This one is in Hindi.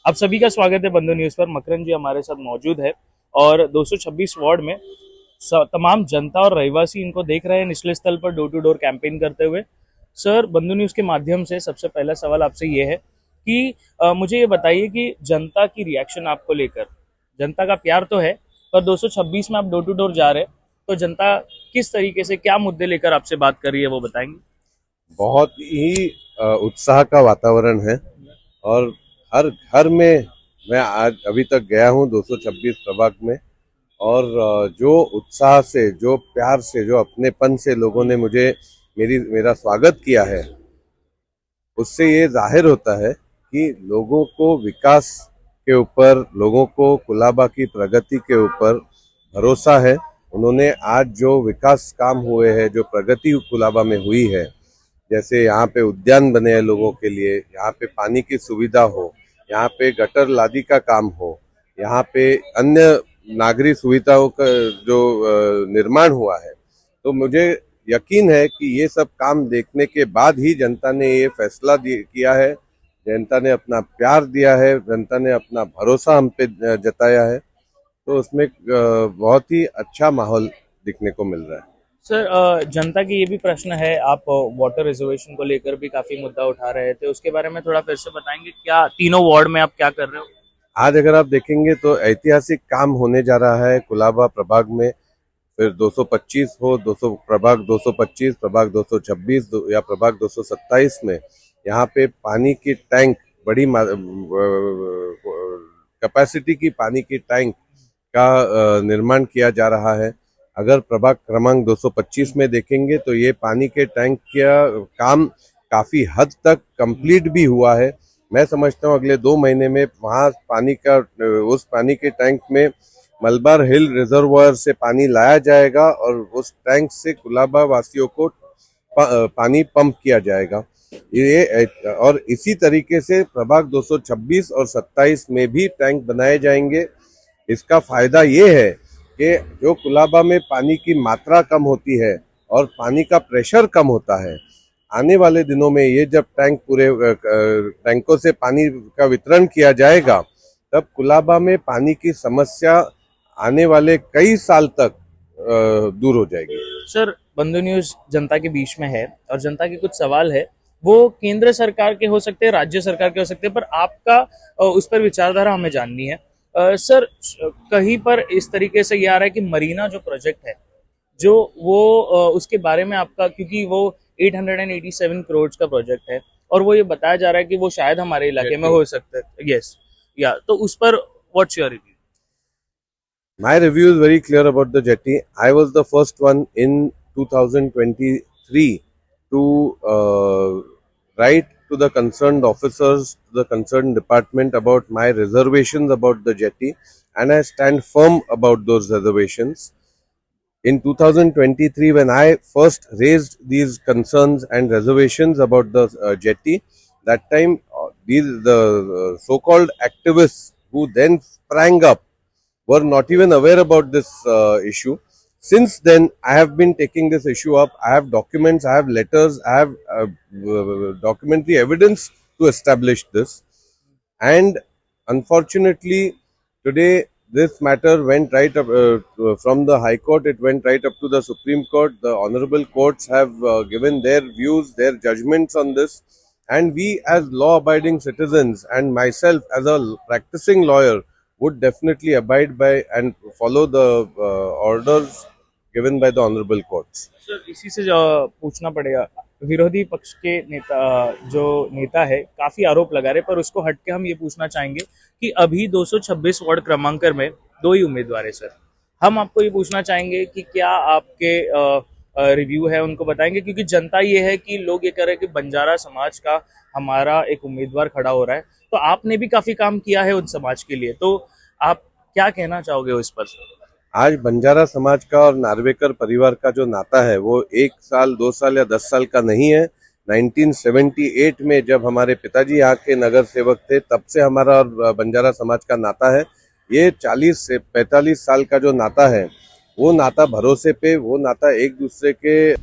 आप सभी का स्वागत है बंधु न्यूज पर। मकरन जी हमारे साथ मौजूद है और 226 वार्ड में तमाम जनता और रहवासी इनको देख रहे हैं निचले स्थल पर डोर टू डोर कैंपेन करते हुए। सर, बंधु न्यूज के माध्यम से सबसे पहला सवाल आपसे ये है कि मुझे ये बताइए कि जनता की रिएक्शन आपको लेकर, जनता का प्यार तो है पर 226 में आप डोर टू डोर जा रहे हैं, तो जनता किस तरीके से क्या मुद्दे लेकर आपसे बात कर रही है वो बताएंगे? बहुत ही उत्साह का वातावरण है और हर घर में मैं आज अभी तक गया हूं 226 प्रभाग में। और जो उत्साह से, जो प्यार से, जो अपनेपन से लोगों ने मुझे मेरा स्वागत किया है, उससे ये जाहिर होता है कि लोगों को विकास के ऊपर, लोगों को कुलाबा की प्रगति के ऊपर भरोसा है। उन्होंने आज जो विकास काम हुए हैं, जो प्रगति कुलाबा में हुई है, जैसे यहाँ पे उद्यान बने हैं लोगों के लिए, यहाँ पे पानी की सुविधा हो, यहाँ पे गटर लादी का काम हो, यहाँ पे अन्य नागरिक सुविधाओं का जो निर्माण हुआ है, तो मुझे यकीन है कि ये सब काम देखने के बाद ही जनता ने ये फैसला किया है, जनता ने अपना प्यार दिया है, जनता ने अपना भरोसा हम पे जताया है। तो उसमें बहुत ही अच्छा माहौल दिखने को मिल रहा है। सर, जनता की ये भी प्रश्न है, आप वाटर रिजर्वेशन को लेकर भी काफी मुद्दा उठा रहे थे, उसके बारे में थोड़ा फिर से बताएंगे? क्या तीनों वार्ड में आप क्या कर रहे हो? आज अगर आप देखेंगे तो ऐतिहासिक काम होने जा रहा है कुलाबा प्रभाग में। फिर 225 हो, 200 प्रभाग 225, प्रभाग 226 या प्रभाग 227 में यहाँ पे पानी की टैंक, बड़ी कैपेसिटी की पानी की टैंक का निर्माण किया जा रहा है। अगर प्रभाग क्रमांक 225 में देखेंगे तो ये पानी के टैंक का काम काफी हद तक कंप्लीट भी हुआ है। मैं समझता हूँ अगले 2 महीने में वहाँ उस पानी के टैंक में मलबार हिल रिजर्वायर से पानी लाया जाएगा और उस टैंक से कुलाबा वासियों को पानी पंप किया जाएगा। ये और इसी तरीके से प्रभाग 226 और 27 में भी टैंक बनाए जाएंगे। इसका फायदा ये है कि जो कुलाबा में पानी की मात्रा कम होती है और पानी का प्रेशर कम होता है, आने वाले दिनों में ये जब पूरे टैंकों से पानी का वितरण किया जाएगा, तब कुलाबा में पानी की समस्या आने वाले कई साल तक दूर हो जाएगी। सर, बंधु न्यूज जनता के बीच में है और जनता के कुछ सवाल है, वो केंद्र सरकार के हो सकते हैं, राज्य सरकार के हो सकते हैं, पर आपका उस पर विचारधारा हमें जाननी है। सर, कहीं पर इस तरीके से ये आ रहा है कि मरीना जो प्रोजेक्ट है, जो वो उसके बारे में आपका, क्योंकि वो 887 करोड़ का प्रोजेक्ट है और वो ये बताया जा रहा है कि वो शायद हमारे इलाके में हो सकता है। यस, या तो उस पर what's your review? My review is very clear about the jetty. I was the first one in 2023 to write to the concerned officers, to the concerned department about my reservations about the jetty, and I stand firm about those reservations. In 2023, when I first raised these concerns and reservations about the jetty, that time the so-called activists who then sprang up were not even aware about this issue. Since then, I have been taking this issue up. I have documents, I have letters, I have documentary evidence to establish this. And unfortunately, today this matter went right up from the High Court. It went right up to the Supreme Court. The honorable courts have given their views, their judgments on this. And we, as law-abiding citizens, and myself as a practicing lawyer, would definitely abide by and follow the orders given by the honorable courts. Sir, इसी से पूछना पड़ेगा, विरोधी पक्ष के नेता, जो नेता है, काफी आरोप लगा रहे, पर उसको हटके हम ये पूछना चाहेंगे कि अभी 226 वार्ड क्रमांक में 2 ही उम्मीदवार है। सर, हम आपको ये पूछना चाहेंगे कि क्या आपके रिव्यू है उनको बताएंगे, क्योंकि जनता ये है कि लोग ये कह रहे हैं कि बंजारा समाज का हमारा एक उम्मीदवार खड़ा हो रहा है, तो आपने भी काफी काम किया है उन समाज के लिए, तो आप क्या कहना चाहोगे उस पर? आज बंजारा समाज का और नार्वेकर परिवार का जो नाता है वो 1 साल, 2 साल या 10 साल का नहीं है। 1978 में जब हमारे पिताजी यहाँ के नगर सेवक थे, तब से हमारा और बंजारा समाज का नाता है। ये 40 से 45 साल का जो नाता है, वो नाता भरोसे पे, वो नाता एक दूसरे के